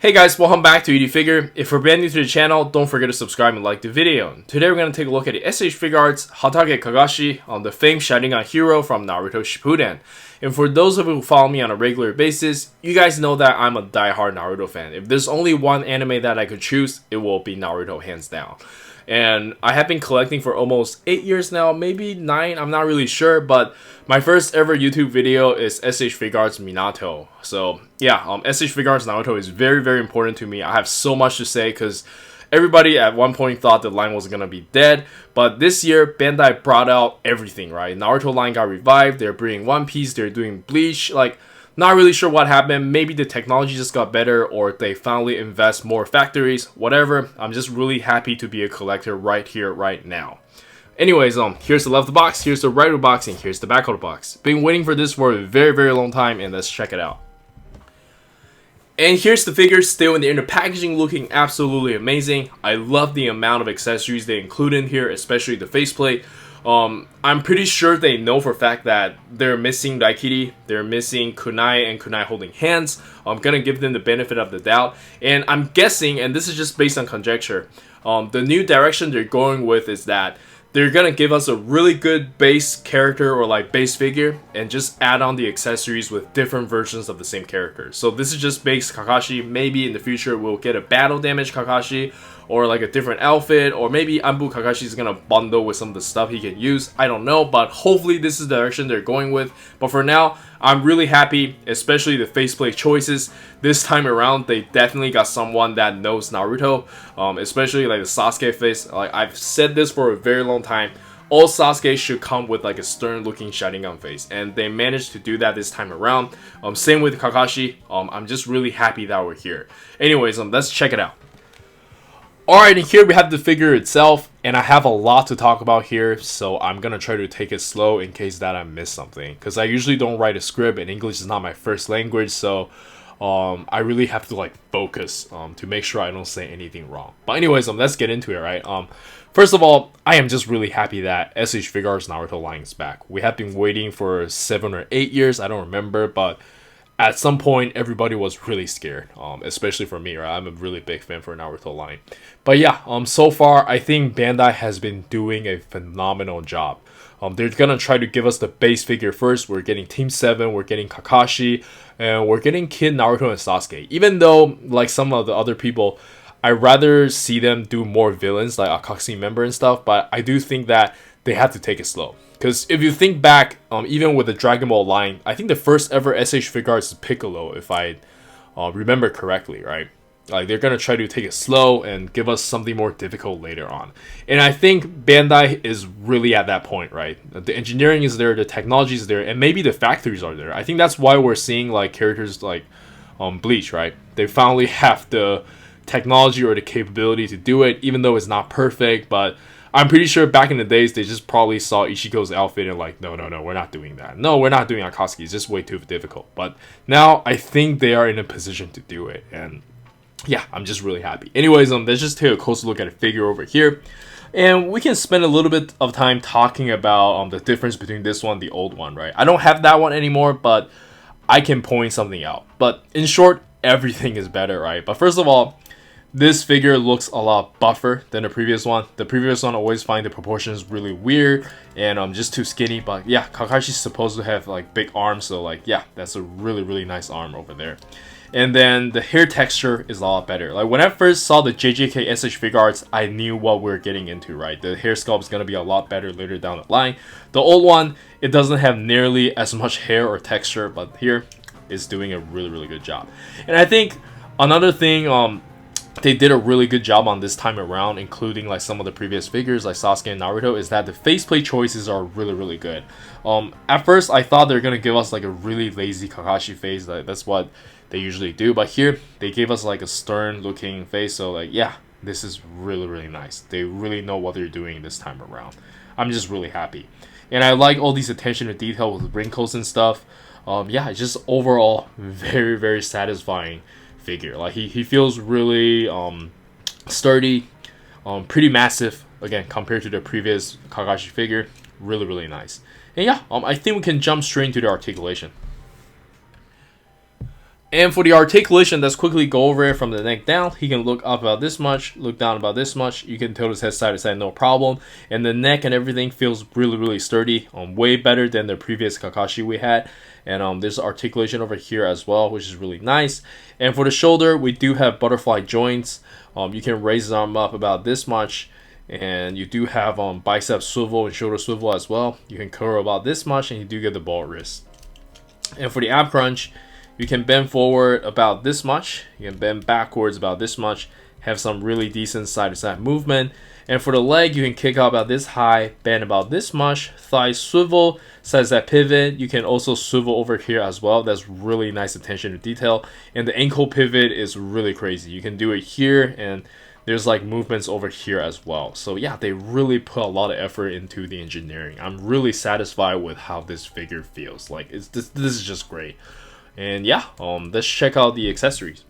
Hey guys, welcome back to Figure. If you're brand new to the channel, don't forget to subscribe and like the video. Today we're going to take a look at the S.H.Figuarts Hatake Kakashi on the famed Sharingan hero from Naruto Shippuden. And for those of you who follow me on a regular basis, you guys know that I'm a die-hard Naruto fan. If there's only one anime that I could choose, it will be Naruto hands down. And I have been collecting for almost 8 years now, maybe 9, I'm not really sure, but my first ever YouTube video is S.H.Figuarts Minato. So yeah, S.H.Figuarts Naruto is very, very important to me. I have so much to say because everybody at one point thought the line was gonna be dead, but this year Bandai brought out everything, right? Naruto line got revived, they're bringing One Piece, they're doing Bleach, like not really sure what happened. Maybe the technology just got better or they finally invest more factories, whatever. I'm just really happy to be a collector right here, right now. Anyways, here's the left of the box, here's the right of the box, and here's the back of the box. Been waiting for this for a very, very long time, and let's check it out. And here's the figure still in the inner packaging, looking absolutely amazing. I love the amount of accessories they include in here, especially the faceplate. I'm pretty sure they know for a fact that they're missing Daikiri, they're missing Kunai and Kunai holding hands. I'm gonna give them the benefit of the doubt, and I'm guessing, and this is just based on conjecture, the new direction they're going with is that they're gonna give us a really good base character or like base figure and just add on the accessories with different versions of the same character. So this is just base Kakashi. Maybe in the future we'll get a battle damage Kakashi or like a different outfit, or maybe Anbu Kakashi is gonna bundle with some of the stuff he can use. I don't know, but hopefully this is the direction they're going with. But for now, I'm really happy, especially the faceplate choices. This time around, they definitely got someone that knows Naruto, especially like the Sasuke face. Like I've said this for a very long time. All Sasuke should come with like a stern looking Sharingan face, and they managed to do that this time around. Same with Kakashi. I'm just really happy that we're here. Anyways, let's check it out. Alright, and here we have the figure itself, and I have a lot to talk about here, so I'm gonna try to take it slow in case that I miss something, because I usually don't write a script and English is not my first language, so I really have to like focus to make sure I don't say anything wrong. But anyways, let's get into it, right? First of all, I am just really happy that S.H.Figuarts Naruto line is back. We have been waiting for 7 or 8 years, I don't remember, but at some point, everybody was really scared, especially for me, right? I'm a really big fan for Naruto line. But yeah, so far, I think Bandai has been doing a phenomenal job. They're gonna try to give us the base figure first. We're getting Team 7, we're getting Kakashi, and we're getting Kid Naruto and Sasuke. Even though, like some of the other people, I'd rather see them do more villains, like Akatsuki member and stuff, but I do think that they have to take it slow. Because if you think back, even with the Dragon Ball line, I think the first ever S.H.Figuarts is Piccolo, if I remember correctly, right? Like they're gonna try to take it slow and give us something more difficult later on. And I think Bandai is really at that point, right? The engineering is there, the technology is there, and maybe the factories are there. I think that's why we're seeing like characters like Bleach, right? They finally have the technology or the capability to do it, even though it's not perfect, but I'm pretty sure back in the days, they just probably saw Ichigo's outfit and like, no, we're not doing that. No, we're not doing Akatsuki. It's just way too difficult. But now I think they are in a position to do it. And yeah, I'm just really happy. Anyways, let's just take a closer look at a figure over here. And we can spend a little bit of time talking about the difference between this one and the old one, right? I don't have that one anymore, but I can point something out. But in short, everything is better, right? But first of all, this figure looks a lot buffer than the previous one. The previous one, I always find the proportions really weird and just too skinny. But yeah, Kakashi's supposed to have like big arms, so like yeah, that's a really, really nice arm over there. And then the hair texture is a lot better. Like when I first saw the JJK S.H.Figuarts, I knew what we're getting into, right? The hair sculpt is gonna be a lot better later down the line. The old one, it doesn't have nearly as much hair or texture, but here it's doing a really, really good job. And I think another thing, they did a really good job on this time around, including like some of the previous figures like Sasuke and Naruto, is that the faceplate choices are really, really good. At first, I thought they were gonna give us like a really lazy Kakashi face, like that's what they usually do. But here, they gave us like a stern looking face, so like yeah, this is really, really nice. They really know what they're doing this time around. I'm just really happy. And I like all these attention to detail with wrinkles and stuff. Yeah, it's just overall very, very satisfying figure. Like he feels really sturdy, pretty massive again compared to the previous Kakashi figure. Really, really nice. And yeah, I think we can jump straight into the articulation. And for the articulation, let's quickly go over it from the neck down. He can look up about this much, look down about this much. You can tilt his head side to side, no problem. And the neck and everything feels really, really sturdy. Way better than the previous Kakashi we had. And there's articulation over here as well, which is really nice. And for the shoulder, we do have butterfly joints. You can raise his arm up about this much. And you do have bicep swivel and shoulder swivel as well. You can curl about this much, and you do get the ball wrist. And for the ab crunch, you can bend forward about this much. You can bend backwards about this much. Have some really decent side-to-side movement. And for the leg, you can kick out about this high, bend about this much. Thigh swivel, side-to-side pivot. You can also swivel over here as well. That's really nice attention to detail. And the ankle pivot is really crazy. You can do it here, and there's like movements over here as well. So yeah, they really put a lot of effort into the engineering. I'm really satisfied with how this figure feels. Like this is just great. And yeah, let's check out the accessories.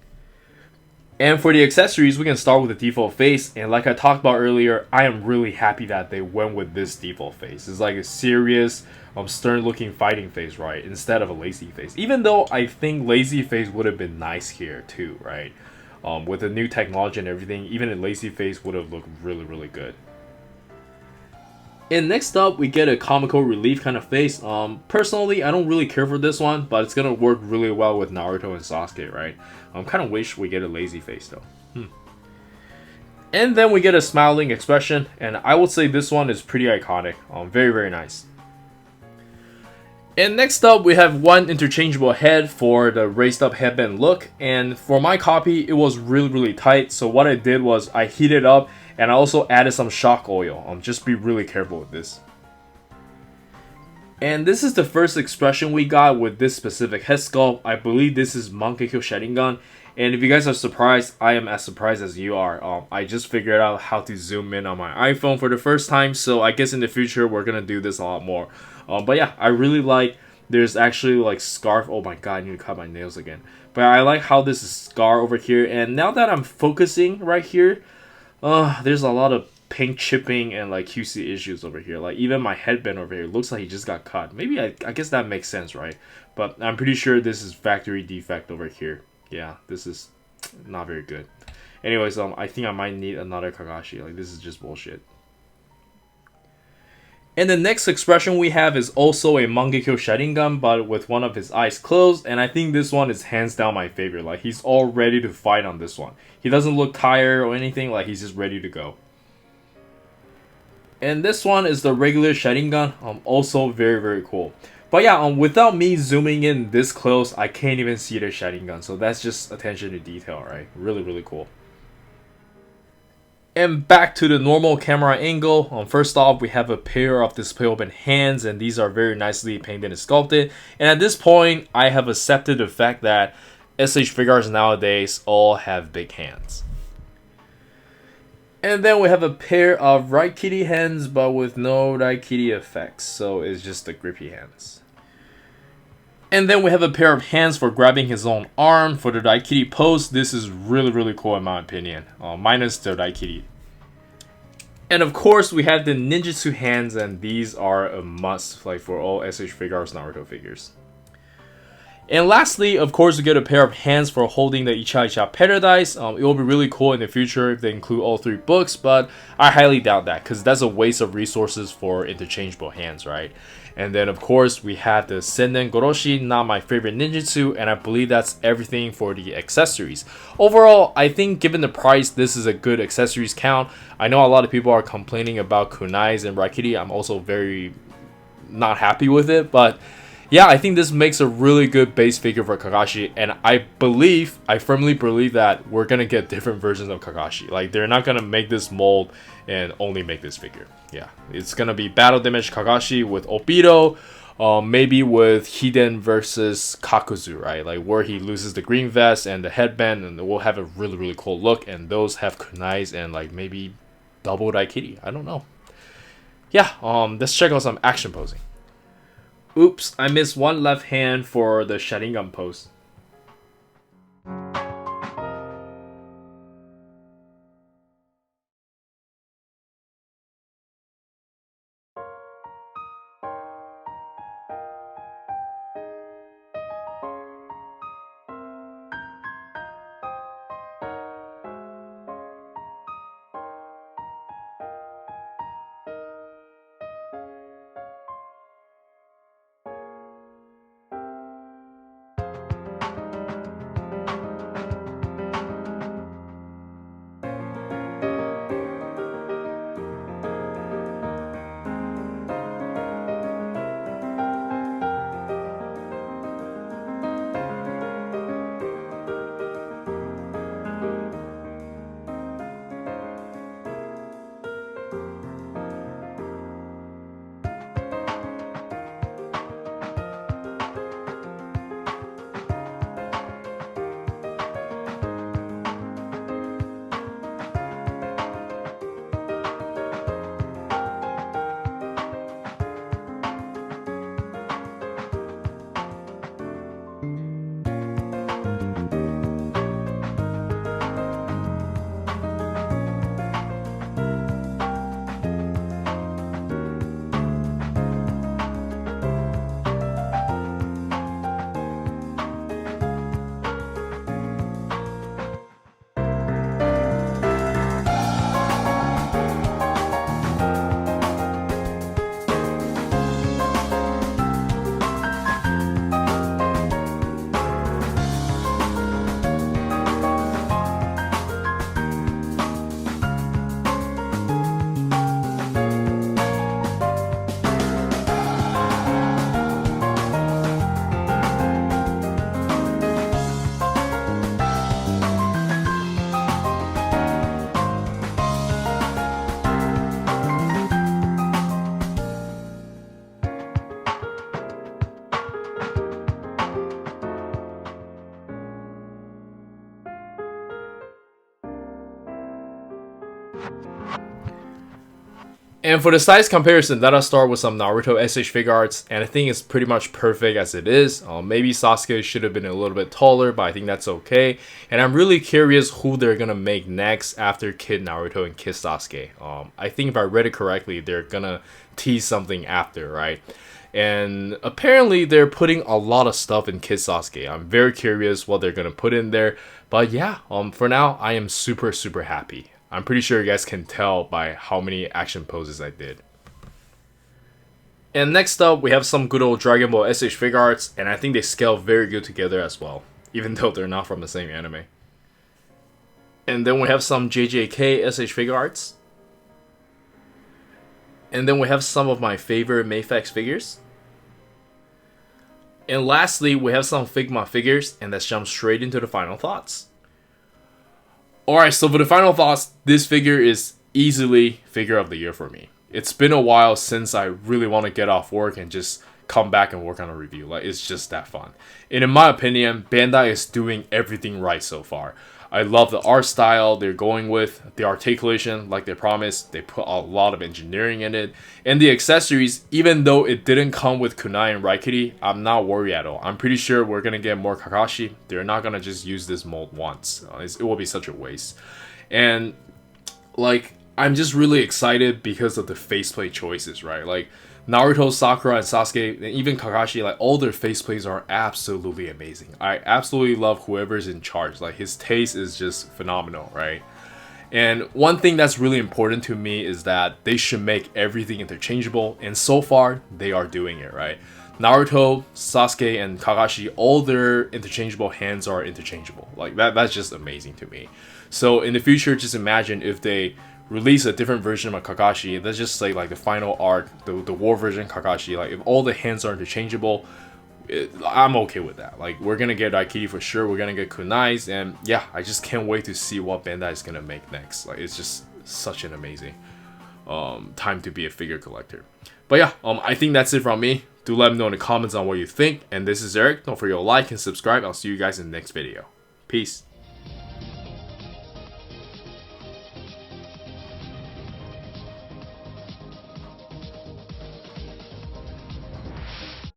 And for the accessories, we can start with the default face. And like I talked about earlier, I am really happy that they went with this default face. It's like a serious, stern looking fighting face, right? Instead of a lazy face. Even though I think lazy face would have been nice here too, right? With the new technology and everything, even a lazy face would have looked really, really good. And next up, we get a comical relief kind of face. Personally, I don't really care for this one, but it's gonna work really well with Naruto and Sasuke, right? Kind of wish we get a lazy face though. And then we get a smiling expression, and I would say this one is pretty iconic. Very, very nice. And next up, we have one interchangeable head for the raised up headband look. And for my copy, it was really, really tight. So what I did was I heated up, and I also added some shock oil. Just be really careful with this. And this is the first expression we got with this specific head sculpt. I believe this is Mangekyo Sharingan. And if you guys are surprised, I am as surprised as you are. I just figured out how to zoom in on my iPhone for the first time. So I guess in the future, we're going to do this a lot more. But yeah, I really like, there's actually like scarf. Oh my god, I need to cut my nails again. But I like how this is scar over here. And now that I'm focusing right here, there's a lot of paint chipping and like QC issues over here. Like even my headband over here looks like he just got cut. Maybe I guess that makes sense, right? But I'm pretty sure this is factory defect over here. Yeah, this is not very good. Anyways, I think I might need another Kakashi. Like this is just bullshit. And the next expression we have is also a Mangekyo Sharingan, but with one of his eyes closed. And I think this one is hands down my favorite. Like, he's all ready to fight on this one. He doesn't look tired or anything. Like, he's just ready to go. And this one is the regular Sharingan. Also very, very cool. But yeah, without me zooming in this close, I can't even see the Sharingan. So that's just attention to detail, right? Really, really cool. And back to the normal camera angle. First off, we have a pair of display open hands, and these are very nicely painted and sculpted. And at this point, I have accepted the fact that S.H.Figuarts nowadays all have big hands. And then we have a pair of right kitty hands, but with no right kitty effects, so it's just the grippy hands. And then we have a pair of hands for grabbing his own arm for the Daikiri pose. This is really, really cool in my opinion. Minus the Daikiri. And of course, we have the Ninjutsu Hands, and these are a must like for all S.H.Figuarts Naruto figures. And lastly, of course, we get a pair of hands for holding the Icha Paradise. It will be really cool in the future if they include all 3 books, but I highly doubt that because that's a waste of resources for interchangeable hands, right? And then, of course, we have the Senden Goroshi, not my favorite ninjutsu, and I believe that's everything for the accessories. Overall, I think given the price, this is a good accessories count. I know a lot of people are complaining about kunais and raikiri. I'm also very not happy with it, but yeah, I think this makes a really good base figure for Kakashi, and I firmly believe that we're gonna get different versions of Kakashi. Like, they're not gonna make this mold and only make this figure. Yeah, it's gonna be battle damage Kakashi with Obito, maybe with Hiden versus Kakuzu, right? Like where he loses the green vest and the headband, and we'll have a really, really cool look. And those have kunais and like maybe double Daikiri. I don't know. Yeah, let's check out some action posing. Oops, I missed one left hand for the Sharingan pose. And for the size comparison, let us start with some Naruto S.H.Figuarts, and I think it's pretty much perfect as it is. Maybe Sasuke should have been a little bit taller, but I think that's okay. And I'm really curious who they're gonna make next after Kid Naruto and Kid Sasuke. I think if I read it correctly, they're gonna tease something after, right? And apparently they're putting a lot of stuff in Kid Sasuke. I'm very curious what they're gonna put in there. But yeah, for now, I am super happy. I'm pretty sure you guys can tell by how many action poses I did. And next up, we have some good old Dragon Ball S.H.Figuarts, and I think they scale very good together as well, even though they're not from the same anime. And then we have some JJK S.H.Figuarts. And then we have some of my favorite Mayfax figures. And lastly, we have some Figma figures, and let's jump straight into the final thoughts. Alright, so for the final thoughts, this figure is easily figure of the year for me. It's been a while since I really want to get off work and just come back and work on a review. Like, it's just that fun. And in my opinion, Bandai is doing everything right so far. I love the art style they're going with, the articulation like they promised. They put a lot of engineering in it. And the accessories, even though it didn't come with kunai and raikiri, I'm not worried at all. I'm pretty sure we're going to get more kakashi. They're not going to just use this mold once. It will be such a waste. And like, I'm just really excited because of the faceplate choices, right? Like, Naruto, Sakura, and Sasuke, and even Kakashi, like, all their faceplates are absolutely amazing. I absolutely love whoever's in charge. Like, his taste is just phenomenal, right? And one thing that's really important to me is that they should make everything interchangeable, and so far, they are doing it, right? Naruto, Sasuke, and Kakashi, all their interchangeable hands are interchangeable. Like, that's just amazing to me. So, in the future, just imagine if they release a different version of Kakashi. Let's just say like the final art, the war version Kakashi. Like, if all the hands are interchangeable, I'm okay with that. Like, we're gonna get Raikiri for sure. We're gonna get kunais, and yeah, I just can't wait to see what Bandai is gonna make next. Like, it's just such an amazing time to be a figure collector. But yeah, I think that's it from me. Do let me know in the comments on what you think. And this is Eric. Don't forget to like and subscribe. I'll see you guys in the next video. Peace.